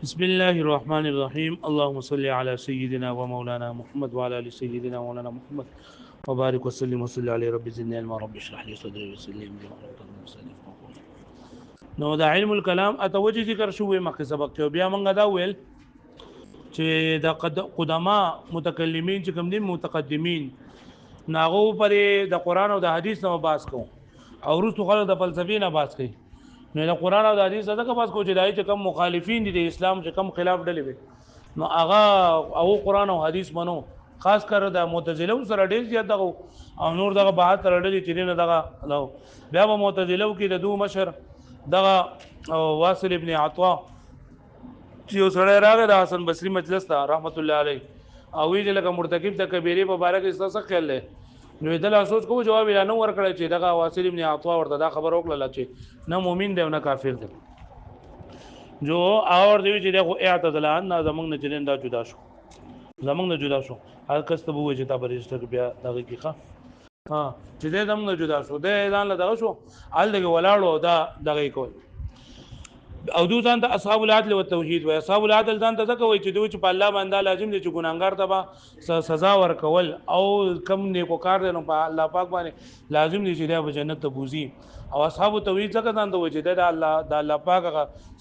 بسم الله الرحمن الرحيم اللهم صل على سيدنا ومولانا محمد وعلى ال سيدنا ومولانا محمد وبارك وسلم وصل عليه رب زدني علما رب اشرح لي صدري ويسر لي امري واحلل عقدة من لساني يفقهوا قولي. نو دا علم الكلام اتوجه ذکر شوې مخکې سبق کې بیا موږ دا ویل چې د قدما متکلمین چې کوم دي متقدمین ناغو پر د قران او د حدیث نو باس کو او وروسته خلک د فلسفې نه باس کوي نو د قران او د حدیث دغه باس کو چې دای چې کوم مخالفین دي د اسلام چې کوم خلاف ډلې وي نو هغه او قران او حدیث منو خاص کر د معتزله سره ډېر زیات دغه او نور دغه بحث لري چې نه دغه نو بیا په معتزله کې د دوه مشر دغه واصل ابن عطا چې سره راغی د حسن بصری مجلس ته رحمت الله علیه او وی لکه مرتکب د کبیره په باره کې څه خیال له نو دل سوچ کو جواب نه ورکړی چې دغه واصل ابن عطا ورته دا خبر وکړه چې نه مؤمن دی نه کافر دی جو اور دی چې دغه اعتزال نه زمونږ نه چلین دا جدا شو زمونږ نه جدا شو هر کس ته وایي چې تا برېستر بیا دغه کې ښه ها چې دې زمونږ نه جدا شو دې ځان له دغه شو ال دغه ولاړو دا دغه کول او دو ځان ته اصحاب العدل والتوحید و اصحاب العدل ځان ته ځکه وایي چې دوی چې په الله باندې لازم دي چې ګناګار ته سزا ورکول او کم نیکو کار دي نو په الله پاک باندې لازم دي چې د جنت ته بوزي او اصحاب التوحید ځکه ځان ته وایي چې د الله پاک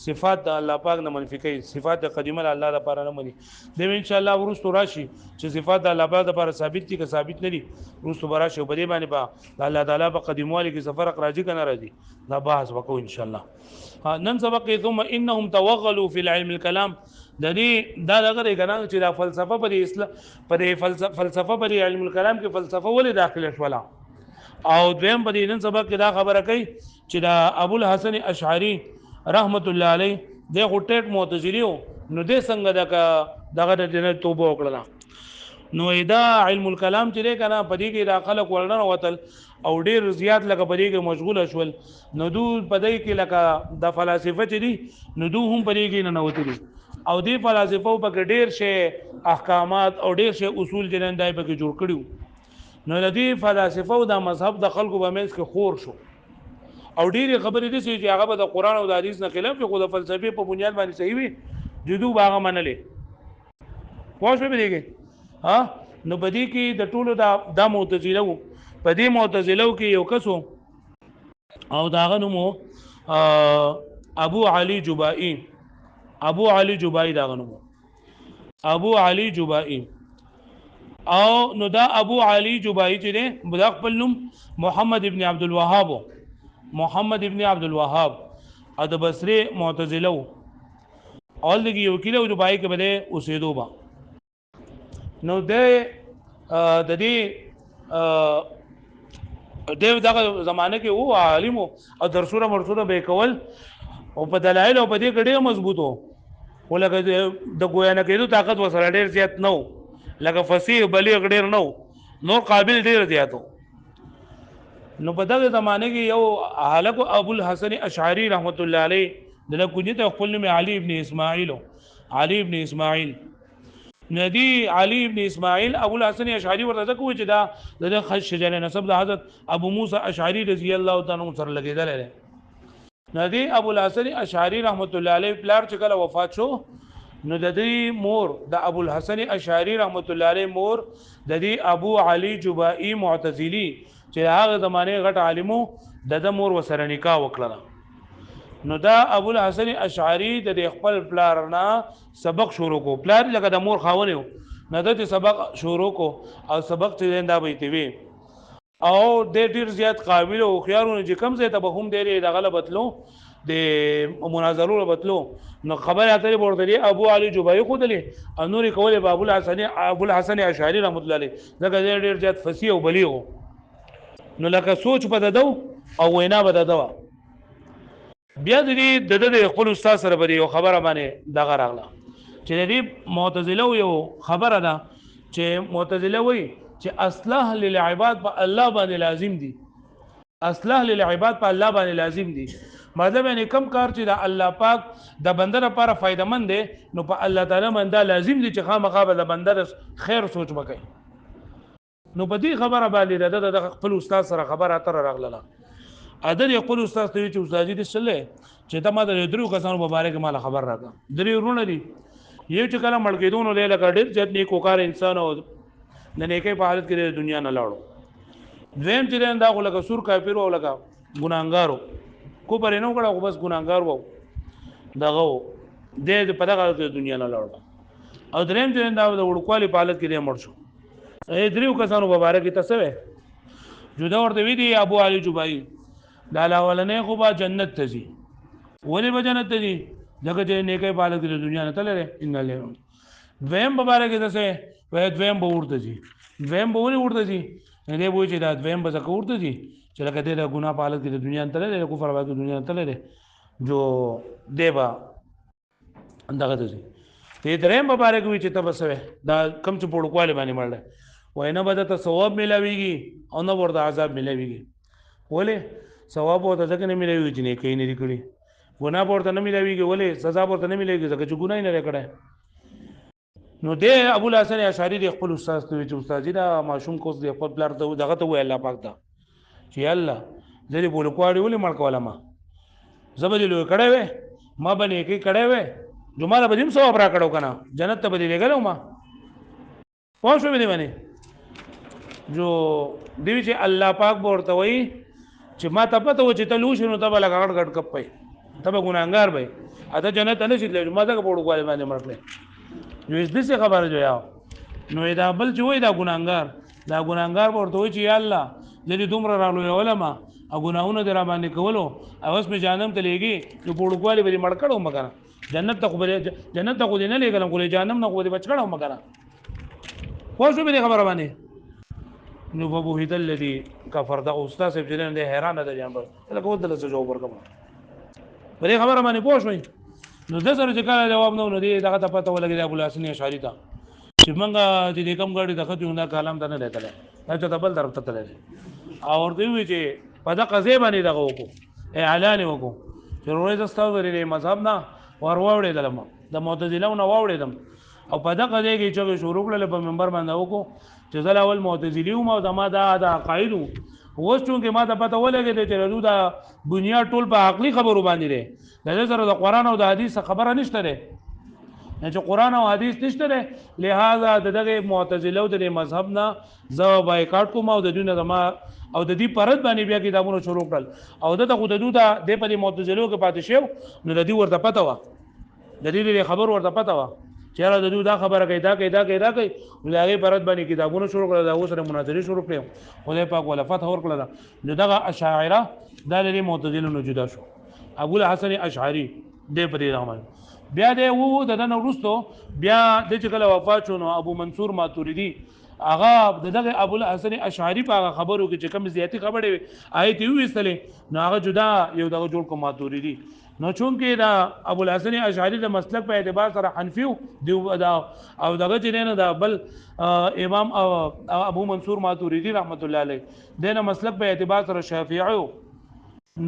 صفات د الله پاک نه منفي کوي صفات قدیمه الله لپاره نه مني د ان شاء الله ورستو راشي چې صفات د الله پاک لپاره ثابت دي که ثابت نه دي ورستو براشي په دې باندې په الله تعالی په قدیموالي کې سفر راځي کنه راځي دا بحث وکړو ان شاء الله نن سبق ثم انهم توغلوا في العلم الكلام د دې دا دغه کنه چې دا فلسفه پر اسلام پر فلسفه پر علم الكلام کې فلسفه ولې داخله شولا او دویم په دې نن سبق کې دا خبره کوي چې دا ابو الحسن اشعری رحمت الله علیه د غټټ معتزلی نو د څنګه دغه د توبه وکړه نو دا علم الكلام چې کنه په دې کې داخله کولنه وتل او ډیر زیات لکه په دې کې مشغوله شول نو دو په دې کې لکه د فلسفه چې دي نو دو هم په دې کې نه وتلي او دې فلسفه په کې ډیر شی احکامات او ډیر شی اصول جنن دای په کې جوړ کړیو نو د دې فلسفه او د مذهب د خلکو په منځ کې خور شو او ډیر خبرې دي چې هغه د قران او د حدیث نه خلاف خو د فلسفه په بنیاد باندې صحیح وي جدو باغه منلې واښو به دیږي ها نو بدی کې د ټولو د معتزله په دې معتزله کې یو کسو او داغه نوم ابو علي جبائي داغه نوم ابو علي جبائي او نو دا ابو علي جبائي چې ده بلغ خپل نوم محمد ابن عبد الوهاب ا د بصره معتزله اول دغه یو کله او جبائي کې بده اوسېدو با نو د دې دغه زمانه کې وو عالم او درسونه مرسونه به کول او په دلایل او په دې کې ډېر مضبوطو ولکه د ګویا نه کېدو طاقت وسره ډېر زیات نو لکه فصیح بلیغ ډېر نو نور قابل ډېر زیاتو نو په دغه زمانه کې یو حالق ابو الحسن اشعری رحمت الله علیه دغه کنیت خپل نوم علي ابن اسماعیل ندی علي ابن اسماعیل ابو الحسن اشعری ورته کوي چې دا د شجره نسب د حضرت ابو موسی اشعری رضی الله تعالی عنہ سره لګیدل لري ندی ابو الحسن اشعری رحمت الله علیه پلار چې کله وفات شو نو د دې مور د ابو الحسن اشعری رحمت الله علیه مور د دې ابو علي جبائي معتزلی چې هغه زمانه غټ عالمو د مور وسره نکاح وکړه نو دا ابو الحسن اشعری د خپل پلار نه سبق شروع کو پلار لکه د مور خاونه نه د سبق شروع کو او سبق چې دا ویته وی او د ډیر زیات قابل او خيارونه چې کم زه ته به هم ډیر د غلبتلو د مناظرو بتلو نو خبر اترې ورته ابو علي جبائي خو دلی انوري کوله ابو الحسن اشعری رحمت الله علیه دغه ډیر زیات فصیح او بلیغ نو لکه سوچ بددو او وینا بددو بیا د خپل استاد سره به یو خبره باندې دغه راغله چې د معتزله یو خبره ده چې معتزله وایي چې اصلاح للعباد په الله باندې لازم دي مطلب یعنی کم کار چې د الله پاک د بنده لپاره فائدمند دی نو په الله تعالی باندې لازم دي چې خامخا د بنده خیر سوچ وکړي نو په دې خبره باندې د خپل استاد سره خبره اتر راغله ادر خپل استاد ته چې استاد دې سره چې ته ما د درو کسانو مبارک مال خبر راکړه درې ورونه دي یو چې کله مړ کېدون له لکه ډېر ځت نیک وکړ انسان او د نیکي په حالت کې د دنیا نه لاړو دویم چې دا لکه سور کافر او لکه ګناهګارو کو پرې نو کړه خو بس ګناهګار وو دغه د په دغه د دنیا نه لاړو او دریم چې دا د وړکوالي په حالت کې دی مړ شو دریو کسانو مبارک تاسو جدا ورته وی دي ابو علي جبائي دا لاولنې خو به جنت ته ځي ولې به جنت ته ځي دغه چې نیکي په حالت کې د دنیا نه تللی ان له دویم مبارک تاسو وای دویم به ورته ځي دویم به ولې ورته ځي نه وای چې دا دویم به ځکه ورته ځي چې لکه د ګناه په حالت کې د دنیا نه تللی د کفر په حالت کې د دنیا نه تللی جو دیبا دغه ته ځي ته دریم مبارک وی چې تاسو دا کم چې پړکواله باندې مړل وای نه بده ته ثواب ملويږي او نه ورته عذاب ملويږي ولې ثواب ورته ځکه نه ملويږي چې نه کوي نه لري ګناه ورته نه ملويږي ولې سزا ورته نه ملويږي ځکه چې ګناه نه کړه نو د ابو الحسن اشعری د خپل استاد ته چې استاد دا ماشوم کوس د خپل بلار ته دغه ته وی الله پاک ته چې الله دې بوله کوړی ولې مړ کوله ما زبدې لوي کړه وې ما باندې کې کړه وې جمعه به دې ثواب را کړو کنه جنت ته به دې لګلو ما پوه شو دې باندې جو دیوی چې الله پاک ورته وای چې ما ته پته و چې ته لوښ نو ته بل غړ غړ کپای ته به ګناګار وای اته جنت نه شي ما ته په وړو کوالي باندې مرکله جو دې څه خبره جو یا نو دا بل چې وای دا ګناګار ورته وای چې یا الله دې دومره رالو علماء او ګناونه در باندې کولو اوس په جانم ته لګي چې په وړو کوالي به مړ کړو مګر جنت ته خو دې نه لګلم کولې جانم نه خو دې بچ کړو مګر خو څه به خبره باندې نو بابو هیت الذي کفر دا استاد صاحب جنن دې حیران ده جنب دا کو دل څه جواب ورکړم پرې خبره باندې پوه شوي نو د سره چې کله جواب نه دی دغه ته پته ولګي ابو الحسن اشعری ته چې منګه چې کم غاړي دغه څنګه کلام ته نه لیدل دا چې بل طرف ته تللی او ورته وی چې په دغه قضیه باندې دغه وکړو اعلان وکړو چې روزه استاو لري مذهب نه ورواوړې دلم د معتزله نه واوړېدم او په دغه ځای کې چې شروع کړل په منبر باندې وکړو چې زل اول معتزلی او ما دا عقاید اوس چونکې ما ته پته ولګېده چې رجو دا بنیاد ټول په عقلي خبرو باندې دی د سره د قرآن او د حدیث خبره نشته ده چې قرآن او حدیث نشته ده لہذا دغه معتزله او د مذهب نه زه بایکاټ کوم او د دې نه ما او د دې پرد باندې بیا کتابونه شروع کړل او دغه خود د په معتزله کې پاتې شو نو د دې ورته پته و د دې خبر ورته پته و چیرې د دا خبره کوي دا ولغه پرد باندې کتابونه شروع کړل دا اوسره مناظره شروع کړو خدای پاک ولا فتح ور کړل نو دغه اشاعره د معتزله نو جدا شو ابو الحسن اشعری دې پرې رحمان بیا دې وو دنه ورستو بیا د چې کله وفات شو ابو منصور ماتوریدی هغه دغه ابو الحسن اشعری په خبرو کې چې کم زیاتی خبره آیت ویستلې نو هغه جدا یو دغه جوړ کو ماتوریدی نو چونکې دا ابو الحسن اشعری د مسلک په اعتبار سره حنفی دی او دغه چې نه دا بل امام ابو منصور ماتوریدی رحمت الله علیه دغه مسلک په اعتبار سره شافعی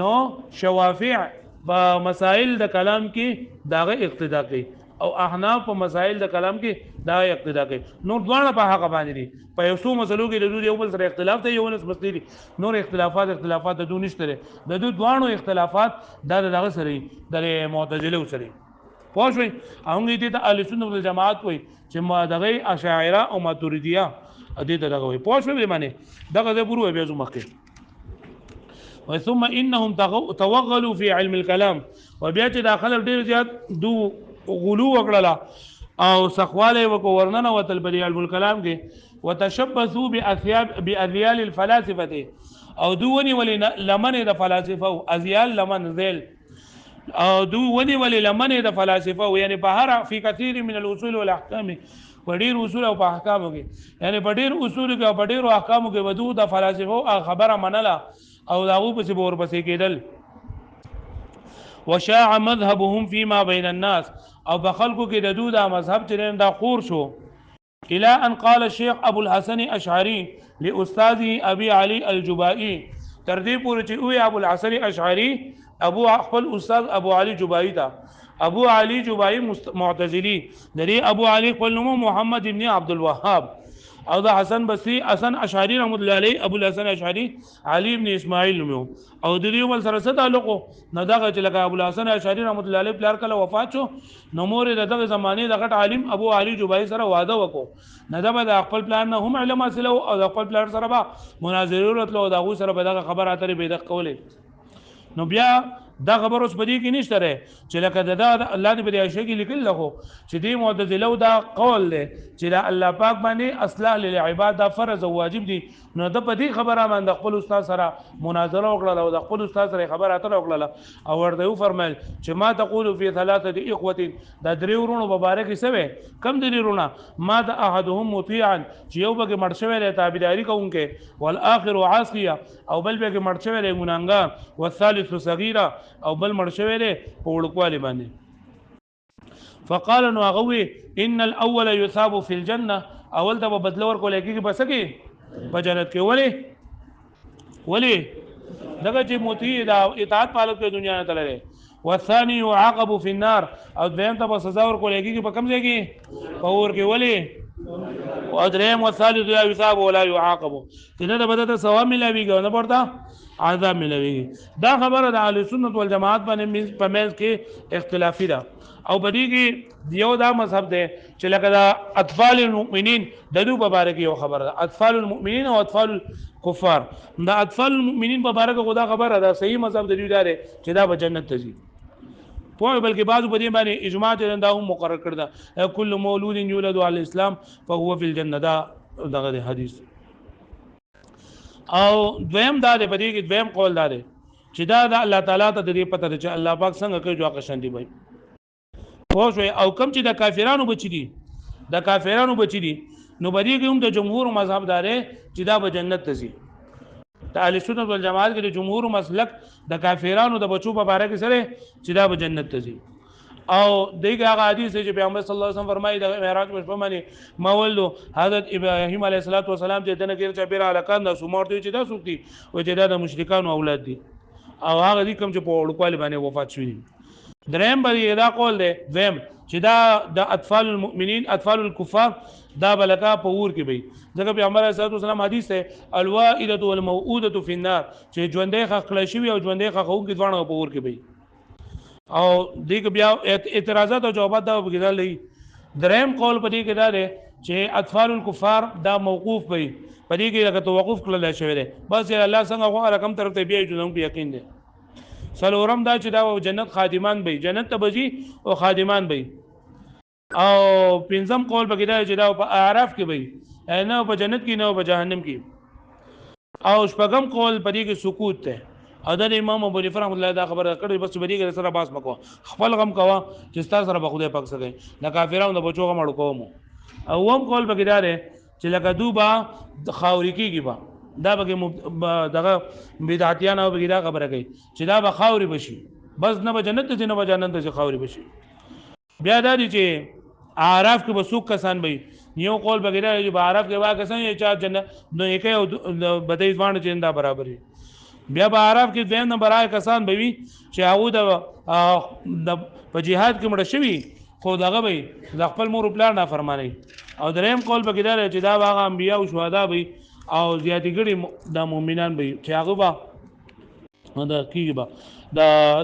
نو شوافع په مسائل د کلام کې داغه اقتدا کوي او احناف په مسائل د کلام کې دا اقتدا کوي نور دوه په حق باندې دي په یو څو مسلو کې د دوی یو بل سره اختلاف ته یو نس مسلې دي نور اختلافات د دوی نشته د دوی دوه اختلافات دغه سره د معتزله سره پوه شئ هغه دې ته اهل سنت والجماعت وایي چې ما دغه اشاعره او ماتوریدیه دې ته دغه وایي پوه شئ به معنی دغه د پرو به زو مخکې ثم انهم توغلوا في علم الكلام وبیا چې داخله ډیر زیات دو غلو وکړه او سخواله وکورننه وتل بری علم الكلام کې وتشبثوا باذيال الفلاسفه او دوني ولمن د فلاسفه او ازيال لمن ذل او دوني ولمن د فلاسفه یعنی بهر فی کثیر من الاصول والاحکام وړیر اصول او احکام کې یعنی وړیر اصول کې وړیر احکام کې ودو د فلاسفه خبره منله او داغو پسې بور پسې کېدل وشاع مذهبهم فيما بين الناس او بخلکو کې د دوه مذهب چې دا خور شو الى ان قال الشيخ ابو الحسن اشعري لاستاذه ابي علي الجبائي تر دې پورې چې وی ابو الحسن اشعري ابو خپل استاد ابو علي جبائي دا ابو علي جبائي معتزلي دري ابو علي خپل نوم محمد ابن عبد الوهاب او دا حسن بصری حسن اشعری رحمۃ اللہ علیہ ابو الحسن اشعری علی ابن اسماعیل نومو او د دې ول سره څه تعلق نو دغه چې لکه ابو الحسن اشعری رحمۃ اللہ علیہ پلار کله وفات شو نو مور دغه زمانه دغه عالم ابو علي جبائی سره واده وکړو نه دا د خپل پلان نه هم علم حاصل او د خپل پلان سره به مناظره ورتلو دا غو سره به دغه خبر اترې به دغه کولې نو بیا دا خبر اوس بدی کې نشته ره چې لکه دا الله دې په عائشه کې لیکل لغو چې دې معتزله دا قول دی چې دا الله پاک باندې اصلاح للعباد دا فرض او واجب دي نو د په دې خبره باندې خپل استاد سره مناظره وکړه او د خپل استاد سره خبره اتره وکړه او ورته فرمایل چې ما تقول فی ثلاثه اخوه دا درې ورونو مبارک سوي کم درې ورونه ما د احدهم مطیعا چې یو به مرشوي له تابعداري کوونکې والآخر عاصیه او بل به مرشوي له ګناګار والثالث صغیره او بل مرشوي له په وړکوالي باندې فقال نو غوي ان الاول يثاب في الجنه اول ته بدلور کول کېږي بس کې په جنت کې ولی دغه چې موتی دا اطاعت پالو په دنیا نه تللی والثاني يعاقب في النار او دیم ته سزا ور کول کېږي په کم ځای کې په اور کې ولی او دریم والثالث يثاب ولا يعاقب کنه دا بدته ثواب ملويږي نه پړتا عذاب ملويږي دا خبره د اهل سنت والجماعت باندې په مېز کې اختلافي ده او بدی کې یو دا مذهب دی چې لکه دا اطفال المؤمنین د دوی په باره کې یو خبره ده اطفال المؤمنین او اطفال الكفار دا اطفال المؤمنین په باره کې خدا خبره ده صحیح مذهب د دوی دا دی چې دا به جنت ته ځي په بلکې بعضو په دې باندې اجماع چې دا هم مقرر کړ ده کل مولود یولد علی الاسلام فهو فی الجنه دا دغه حدیث او دویم دا دی په دې کې دویم قول دا دی چې دا د الله تعالی ته د دې پته ده چې الله پاک څنګه کوي جو قشن دی وای او کم چې د کافرانو بچی دي د کافرانو بچی دي نو بدی کې هم د جمهور مذهب داره چې دا به جنت ته ځي د اهل سنت والجماعت کې د جمهور مسلک د کافرانو د بچو په باره کې سره چې دا به جنت ته ځي او دغه هغه حدیث چې پیغمبر صلی الله علیه وسلم فرمایي د معراج په شپه باندې مولو حضرت ابراهیم علیه السلام چې دنه کې چې بیر علاقان د سومورته چې دا سوکتي او چې دا د مشرکانو اولاد دي او هغه دي کوم چې په وړکوالي باندې وفات شوي دریم باندې دا قول دی دویم چې دا د اطفال المؤمنین اطفال الكفار دا بلکا په اور کې وي ځکه پیغمبر صلی الله علیه وسلم حدیث ته الوائده والموؤوده في النار چې ژوندې خخړې شوی او ژوندې خخون کې ځوانه په اور کې وي او دغه بیا اعتراضات او جوابات دا وګړي دریم قول په دې کې دا دی چې اطفال الكفار دا موقوف وي په دې کې لکه توقف کړل شوی دی بس الله څنګه غو رقم طرف ته بیا جوړم په یقین دی سلورم دا چې دا جنت خادمان به جنت ته بجي او خادمان به او پنځم قول بګی دا چې دا په اعراف کې به نه په جنت کې نه په جهنم کې او شپږم قول په دې کې سکوت ته او د امام ابو حنیفه رحمۃ اللہ دا خبره کړې بس په دې کې سره باس مکو خپل غم کوا چې ستاسو سره به خدای پاک سره نه کافرانو د بچو غم اړو کوم او هم قول بګی دا چې لکه دوبا د خاوري کېږي با دا به دغه بدعتیان او بګی دا خبره کوي چې دا به خاوري بشي بس نه به جنت ته نه به جنت ته خاوري بشي بیا دا دي چې اعراف کې بسوک کسان به یو قول بګی دا چې په اعراف کې وا کسان یې چا جنت نو یې کوي بدای ځوان چې دا برابرې بیا په اعراف کې دویم نمبر آی کسان به وي چې هغه د په جهاد کې مړ شوي خو دغه به د خپل مور پلان نه فرمانی او دریم قول بګی دا چې دا واغه انبیا او شهدا به او زیاتی ګړي د مؤمنان به چې هغه با دا کیږي با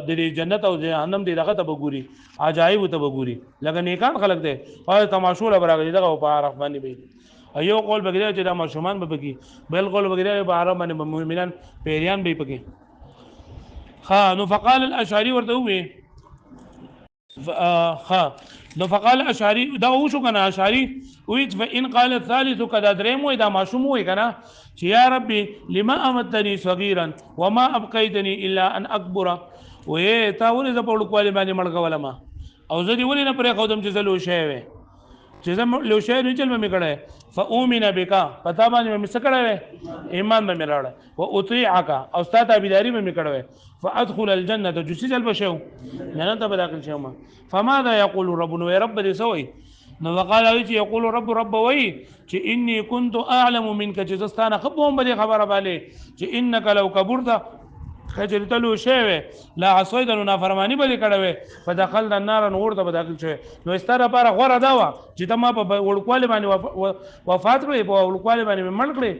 د جنت او جهنم دی دغه ته وګوري عجایب ته وګوري لکه نیکان خلق دي او تماشو لبرغلي دغه په عرف باندې به ایو قول بګی چې د مشومان به بګي بل قول بګی په عرب باندې مؤمنان پیریان به پکې ها نو فقال الاشعري ورته وي ها نو فقال اشعري دا وشو کنه اشعري وی فان قال الثالث كذا دريم ودا معشوم وی کنه چې یا ربي لما امتني صغيرا وما ابقيتني الا ان اكبر وې تا ولې ز په لوکوالي باندې مړګول ما او زه دې ولې نه پرې قدم چې زلو شی وې چې زم لو شی نه چل مې کړه فاؤمن بك پتا باندې مې سکړه ایمان مې راړ او اطيعك او ستا تابعداري مې کړه فادخل الجنه جسي جل بشو نه ته داخل شوم فماذا يقول ربنا يا رب دې سوي نو وقال وی يقول رب وی چې اني كنت اعلم منك جزستانه خبهم به خبره باندې چې انك لو كبرت کچری تلو شوی لا عصیت نو نافرمانی بلی کړه فدخل النار نور ته داخل شوی نو ستاره لپاره غوړه دا و چې ته ما په وړکواله باندې وفات کړې په وړکواله باندې مړ کړې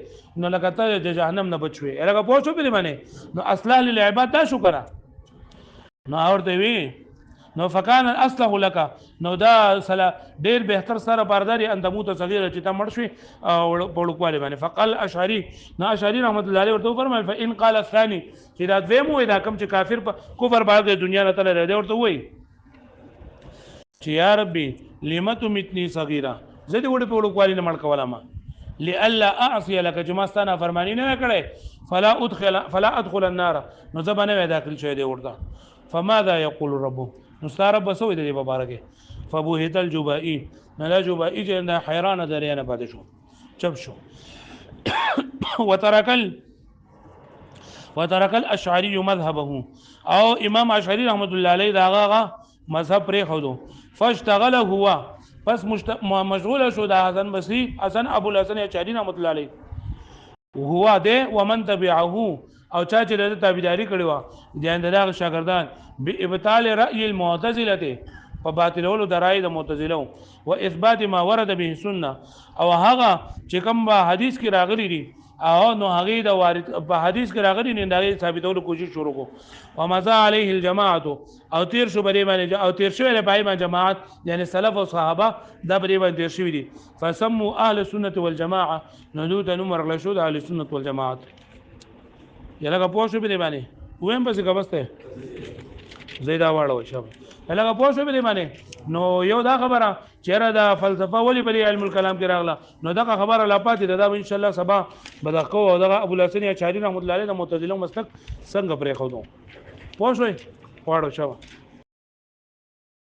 نو لکه ته د جهنم نه بچوي لکه پوښتنه پرې باندې نو اصلاح للعباد دا شو کړه نو اورته وی نو فکان اصله لك نو دا سلا ډیر بهتر سره بارداري ان د موت صغیره چې ته مړ شوي او پړکواله باندې فقال اشعری نو اشعری رحمت الله علیه ورته فرمایل فان قال الثاني چې دا دویم وای دا کوم چې کافر په کفر باندې دنیا نه تل دی ورته وای چې یا ربي لمت متنی صغیره زه دې وړ په پړکواله نه مړ کوله ما لالا اعصي لك جماستانه فرمانی نه کړي فلا ادخل النار نو زبانه داخل شوی دی ورته فماذا يقول ربه نستار رب سوي دې مبارکه فبوهت الجبائي نلا جبائي چې حیران دريانه پاتې شو چپ شو وترك الاشعري مذهبه او امام اشعري رحمت الله عليه داغه مذهب پرې خودو فاشتغل هو پس مشغول شو د حسن بصري حسن ابو الحسن اشعري رحمت الله عليه هو ده ومن تبعه او چا چې د تابعداري کړي و د اندراغ شاګردان به ابطال راي المعتزله په باطلولو د رائے د معتزله او اثبات ما ورد به سنه او هغه چې کوم حدیث کې راغلي دي او نو هغه د وارد په حدیث کې راغلي نه دا ثابتولو کوشش شروع کو او مزا عليه الجماعه او تیر شو بری باندې او تیر شو له پای باندې جماعت یعنی سلف او صحابه دا بری باندې تیر شوی دي فسموا اهل السنه والجماعه ندوت نمر له شو د اهل السنه والجماعت یلګه پوښو بری باندې ویم پس کبسته زیدا واړو شب هلګه پوښو بری باندې نو یو دا خبره چیرې دا فلسفه ولی بلی علم الکلام کې راغله نو دا خبره لا پاتې دا ان شاء الله سبا بدقو او دا ابو الحسن اشعری رحمت الله علیه د معتزله مسلک څنګه پرې خو دو پوښوي واړو شب